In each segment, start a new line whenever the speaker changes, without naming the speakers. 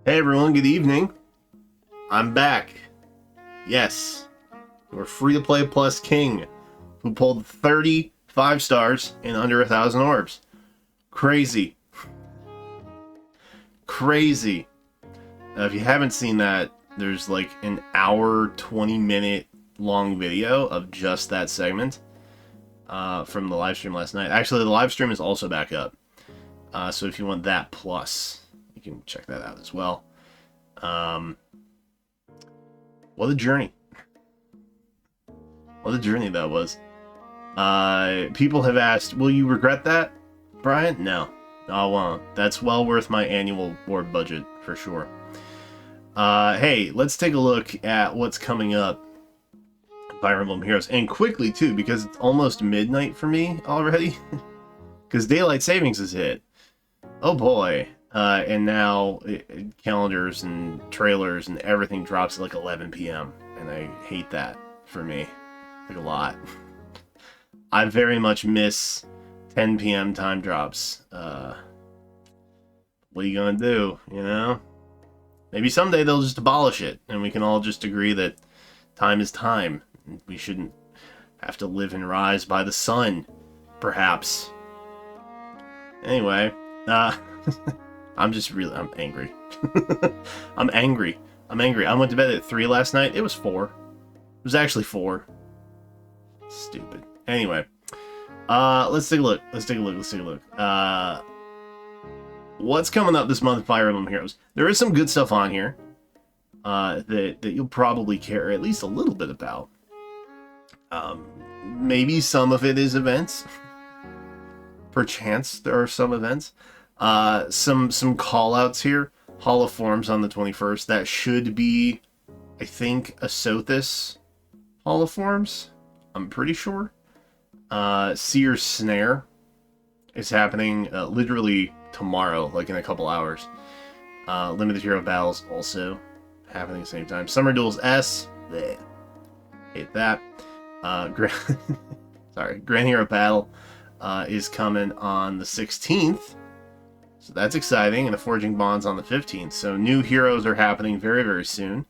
Hey everyone, good evening. I'm back. Yes, we're free to play plus king who pulled 35 stars in under 1,000 orbs. Crazy. Crazy. If you haven't seen that, there's like an hour, 20-minute long video of just that segment from the live stream last night. Actually, the live stream is also back up. So if you want that plus, you can check that out as well. What a journey. What a journey that was. People have asked, will you regret that, Brian? No. I won't. That's well worth my annual board budget, for sure. Hey, let's take a look at what's coming up. Fire Emblem Heroes. And quickly, too, because it's almost midnight for me already. Because Daylight Savings is hit. Oh, boy. And now calendars and trailers and everything drops at like 11 p.m. And I hate that for me. Like a lot. I very much miss 10 p.m. time drops. What are you gonna do, you know? Maybe someday they'll just abolish it, and we can all just agree that time is time. We shouldn't have to live and rise by the sun, perhaps. Anyway, I'm angry. I'm angry. I went to bed at 3 last night. It was 4. It was actually 4. Stupid. Anyway, let's take a look. What's coming up this month in Fire Emblem Heroes? There is some good stuff on here that you'll probably care at least a little bit about. Maybe some of it is events. Perchance there are some events. Some call-outs here. Hall of Forms on the 21st. That should be, I think, a Sothis Hall of Forms. I'm pretty sure. Seer's Snare is happening literally tomorrow, like in a couple hours. Limited Hero Battles also happening at the same time. Summer Duels S, bleh, hate that. Grand Hero Battle is coming on the 16th, so that's exciting, and the Forging Bonds on the 15th. So new heroes are happening very, very soon.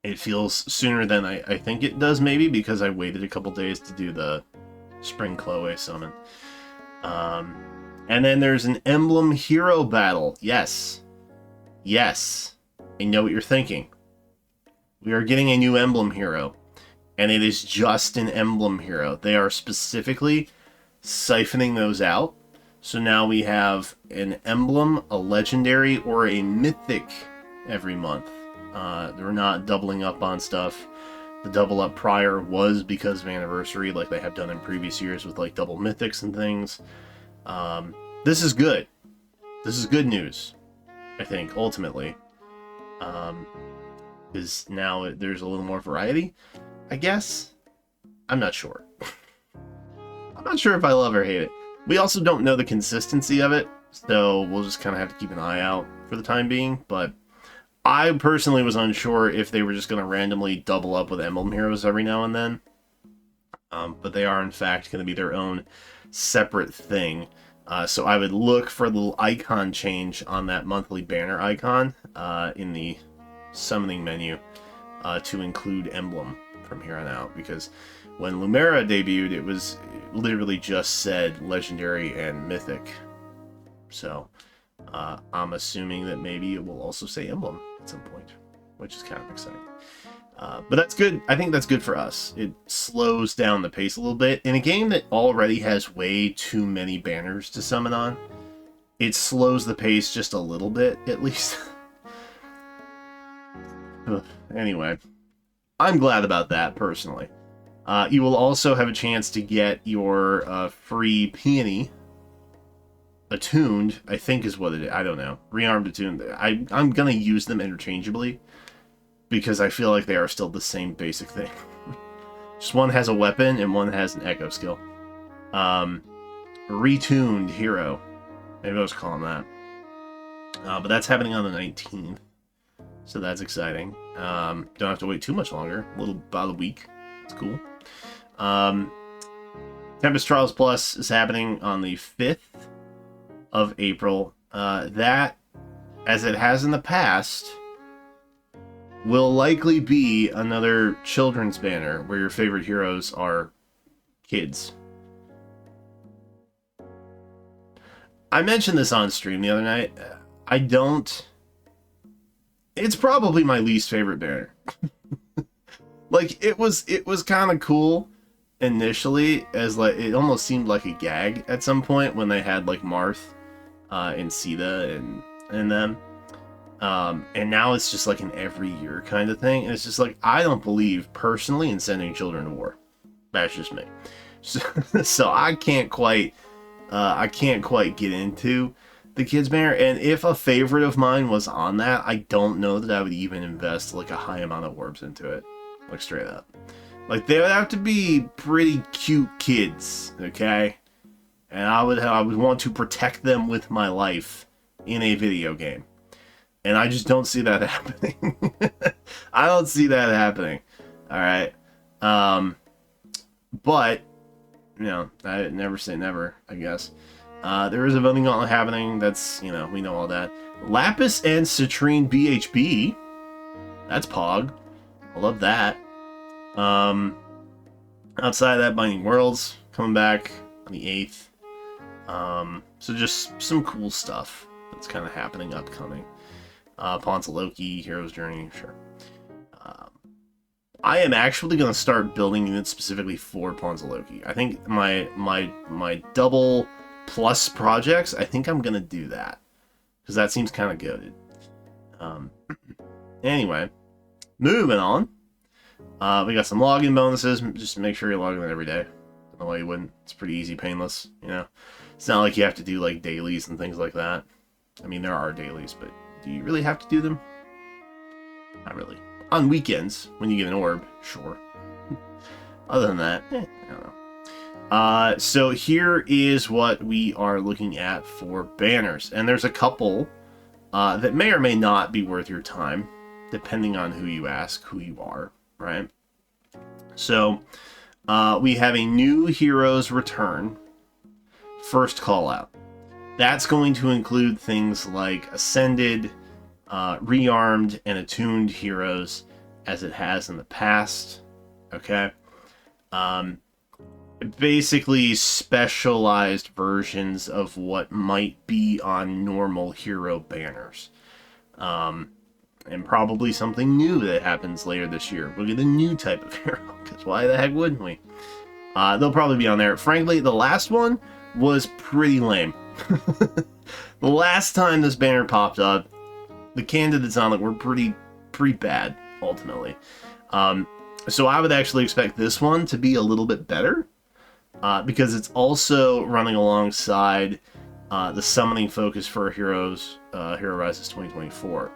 It feels sooner than I think it does, maybe, because I waited a couple days to do the Spring Chloe summon. And then there's an Emblem Hero Battle. Yes. Yes. I know what you're thinking. We are getting a new Emblem Hero. And it is just an Emblem Hero. They are specifically siphoning those out. So now we have an Emblem, a Legendary, or a Mythic every month. They're not doubling up on stuff. The double up prior was because of Anniversary, like they have done in previous years with like double mythics and things. This is good. This is good news, I think, ultimately. Because now there's a little more variety, I guess. I'm not sure. I'm not sure if I love or hate it. We also don't know the consistency of it, so we'll just kind of have to keep an eye out for the time being, but I personally was unsure if they were just going to randomly double up with Emblem Heroes every now and then. But they are, in fact, going to be their own separate thing. So I would look for a little icon change on that monthly banner icon in the summoning menu to include Emblem from here on out. Because when Lumera debuted, it was literally just said Legendary and Mythic. So I'm assuming that maybe it will also say Emblem at some point, which is kind of exciting. But that's good. I think that's good for us. It slows down the pace a little bit. In a game that already has way too many banners to summon on, it slows the pace just a little bit, at least. Anyway, I'm glad about that, personally. You will also have a chance to get your free peony attuned, I think is what it is. I don't know. Rearmed attuned. I'm going to use them interchangeably because I feel like they are still the same basic thing. Just one has a weapon and one has an echo skill. Retuned hero. Maybe I was calling that. But that's happening on the 19th. So that's exciting. Don't have to wait too much longer. About a week. It's cool. Tempest Trials Plus is happening on the 5th of April. That as it has in the past, will likely be another children's banner where your favorite heroes are kids. I mentioned this on stream the other night. It's probably my least favorite banner. Like, it was kind of cool initially, as like it almost seemed like a gag at some point when they had like Marth and Sita and them. And now it's just like an every year kind of thing. And it's just like, I don't believe personally in sending children to war. That's just me. So I can't quite get into the kids banner. And if a favorite of mine was on that, I don't know that I would even invest like a high amount of orbs into it. Like straight up. Like they would have to be pretty cute kids, okay? And I would want to protect them with my life in a video game. And I just don't see that happening. I don't see that happening. All right. But, you know, I never say never, I guess. There is a voting gauntlet happening. That's, you know, we know all that. Lapis and Citrine BHB. That's Pog. I love that. Outside of that, Binding Worlds coming back on the 8th. So just some cool stuff that's kind of happening upcoming. Pawns of Loki, Hero's Journey, sure. I am actually going to start building units specifically for Pawns of Loki. I think my double plus projects, I think I'm going to do that. Because that seems kind of good. Anyway, moving on. We got some login bonuses. Just make sure you're logging in every day. Don't know why you wouldn't. It's pretty easy, painless, you know. It's not like you have to do like dailies and things like that. I mean, there are dailies, but do you really have to do them? Not really. On weekends, when you get an orb, sure. Other than that, I don't know. So here is what we are looking at for banners. And there's a couple that may or may not be worth your time, depending on who you ask, who you are, right? So we have a new Heroes Return first call out. That's going to include things like Ascended, Rearmed, and Attuned heroes, as it has in the past. Okay? Basically specialized versions of what might be on normal hero banners. And probably something new that happens later this year. We'll get a new type of hero, because why the heck wouldn't we? They'll probably be on there. Frankly, the last one was pretty lame. The last time this banner popped up, the candidates on it were pretty bad, ultimately. So I would actually expect this one to be a little bit better, because it's also running alongside the summoning focus for Heroes, Hero Rises 2024.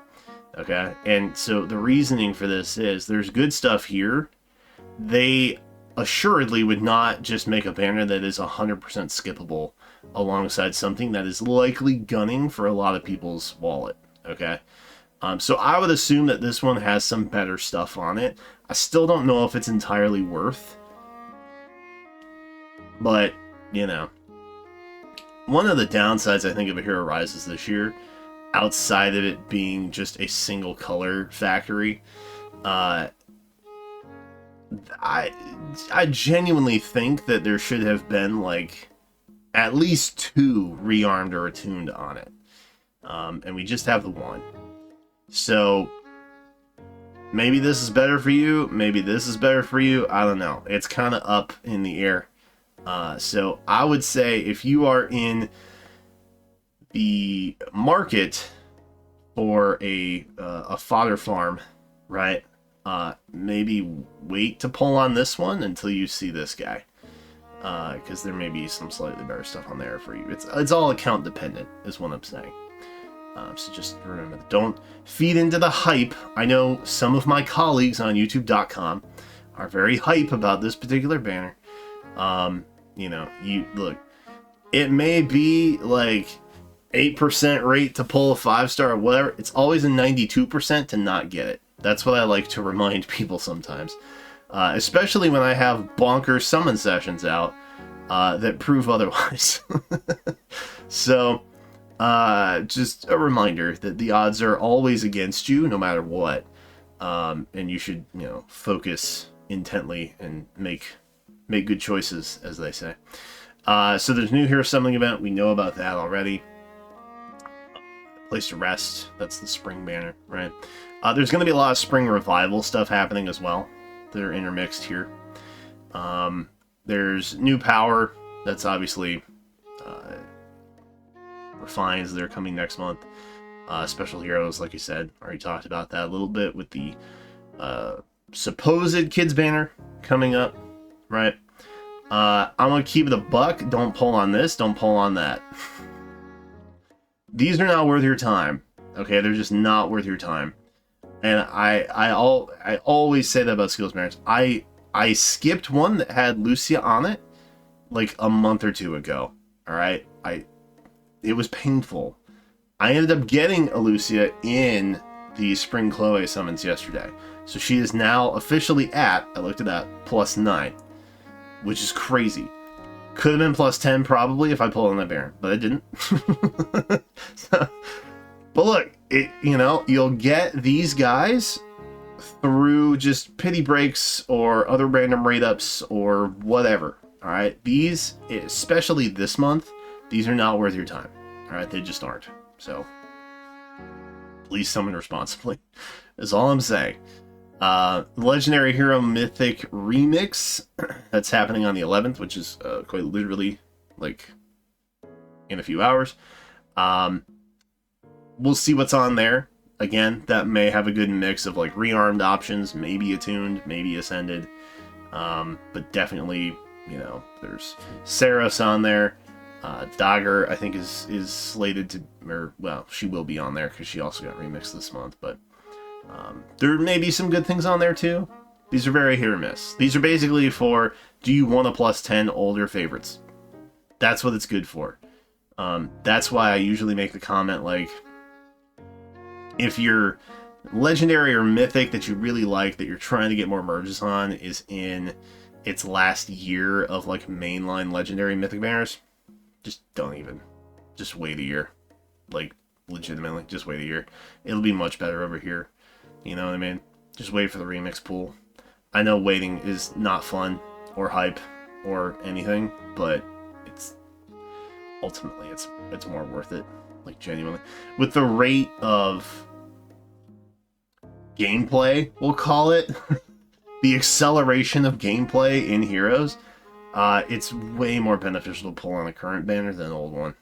Okay, and so the reasoning for this is there's good stuff here. They assuredly would not just make a banner that is 100% skippable alongside something that is likely gunning for a lot of people's wallet. Okay, so I would assume that this one has some better stuff on it. I still don't know if it's entirely worth, but you know, one of the downsides I think of a Hero Rises this year, outside of it being just a single color factory, I genuinely think that there should have been like at least 2 rearmed or attuned on it. And we just have the 1. So maybe this is better for you, maybe this is better for you, I don't know. It's kind of up in the air. So I would say if you are in the market for a fodder farm, right? Maybe wait to pull on this one until you see this guy, because there may be some slightly better stuff on there for you. It's all account dependent, is what I'm saying. So just remember, don't feed into the hype. I know some of my colleagues on YouTube.com are very hype about this particular banner. You know, you look, it may be like 8% rate to pull a 5-star or whatever. It's always a 92% to not get it. That's what I like to remind people sometimes, especially when I have bonkers summon sessions out that prove otherwise. So Just a reminder that the odds are always against you, no matter what. And you should, focus intently and make good choices, as they say. So there's new hero summoning event. We know about that already. Place to rest. That's the spring banner, right? There's going to be a lot of spring revival stuff happening as well. They're intermixed here. There's new power. That's obviously refines. They're coming next month. Special heroes, like I said, already talked about that a little bit with the supposed kids banner coming up, right? I'm gonna keep it a buck. Don't pull on this. Don't pull on that. These are not worth your time. Okay, they're just not worth your time. And I always say that about skills banners. I skipped one that had Lucia on it like a month or two ago. All right, it was painful. I ended up getting a Lucia in the Spring Chloe summons yesterday. So she is now officially at, I looked it up, +9. Which is crazy. Could have been +10 probably if I pulled on that banner, but I didn't. But look, you'll get these guys through just pity breaks or other random rate ups or whatever. All right, these, especially this month, these are not worth your time. All right, they just aren't. So please summon responsibly. Is all I'm saying. Legendary Hero Mythic Remix, that's happening on the 11th, which is quite literally like in a few hours. We'll see what's on there. Again, that may have a good mix of like rearmed options, maybe attuned, maybe ascended, but definitely, there's Saros on there. Dagger, I think, is slated to, she will be on there because she also got remixed this month, but there may be some good things on there too. These are very hit or miss. These are basically for, do you want a +10 older favorites? That's what it's good for. That's why I usually make the comment like, if your legendary or mythic that you really like, that you're trying to get more merges on, is in its last year of like mainline legendary mythic banners, just wait a year. Like, legitimately, just wait a year. It'll be much better over here. You know what I mean? Just wait for the remix pool. I know waiting is not fun or hype or anything, but it's ultimately it's more worth it. Like, genuinely. With the rate of gameplay, we'll call it, the acceleration of gameplay in Heroes, it's way more beneficial to pull on a current banner than an old one.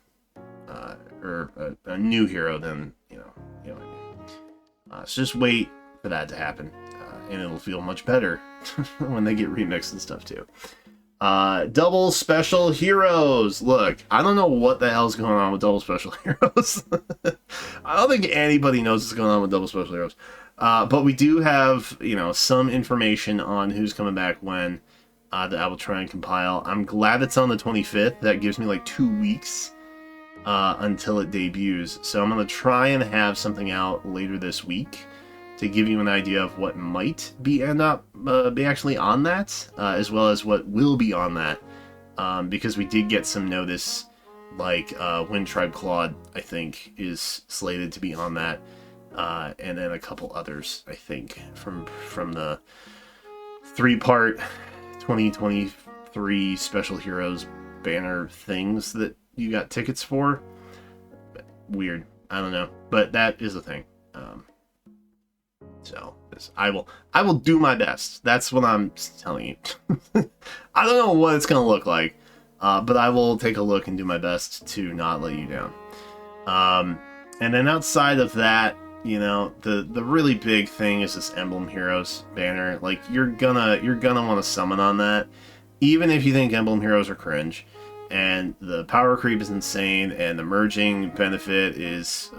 Or a new hero than, you know what I mean. So just wait for that to happen, and it'll feel much better when they get remixed and stuff too. Double Special Heroes. Look, I don't know what the hell's going on with Double Special Heroes. I don't think anybody knows what's going on with Double Special Heroes. But we do have, some information on who's coming back when, that I will try and compile. I'm glad it's on the 25th. That gives me like 2 weeks until it debuts. So I'm going to try and have something out later this week to give you an idea of what might be actually on that, as well as what will be on that, because we did get some notice, like Wind Tribe Claude, I think, is slated to be on that, and then a couple others, I think, from the 3-part 2023 Special Heroes banner things that you got tickets for. Weird, I don't know, but that is a thing. So I will do my best. That's what I'm telling you. I don't know what it's gonna look like, but I will take a look and do my best to not let you down. And then outside of that, the really big thing is this Emblem Heroes banner. Like, you're gonna want to summon on that, even if you think Emblem Heroes are cringe. And the power creep is insane, and the merging benefit is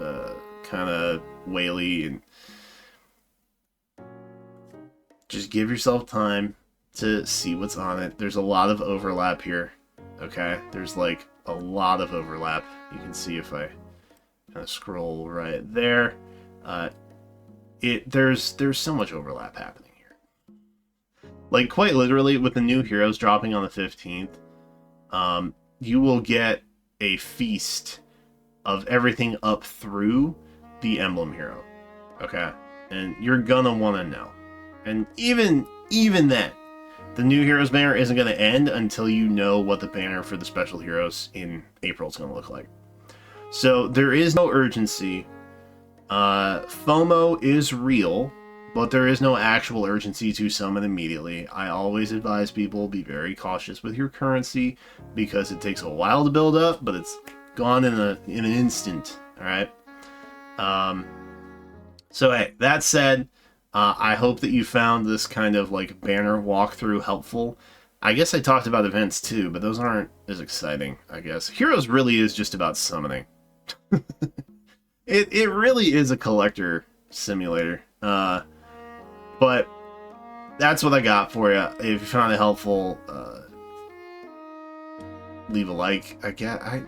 kind of whaley, and just give yourself time to see what's on it. There's a lot of overlap here, okay? There's like a lot of overlap. You can see if I kind of scroll right there. There's so much overlap happening here. Like, quite literally, with the new heroes dropping on the 15th, you will get a feast of everything up through the Emblem hero. Okay? And you're gonna want to know. And even then, the new heroes banner isn't going to end until you know what the banner for the special heroes in April is going to look like. So there is no urgency. FOMO is real, but there is no actual urgency to summon immediately. I always advise people be very cautious with your currency because it takes a while to build up, but it's gone in an instant. All right. So hey, that said, I hope that you found this kind of like banner walkthrough helpful. I guess I talked about events too, but those aren't as exciting, I guess. Heroes really is just about summoning. It really is a collector simulator. But that's what I got for you. If you found it helpful, leave a like.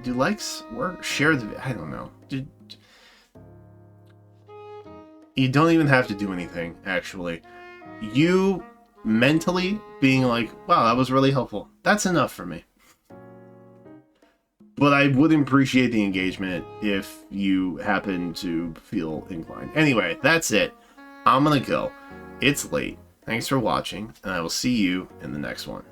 Do likes work? Share the... I don't know. You don't even have to do anything, actually. You mentally being like, wow, that was really helpful. That's enough for me. But I would appreciate the engagement if you happen to feel inclined. Anyway, that's it. I'm gonna go. It's late. Thanks for watching, and I will see you in the next one.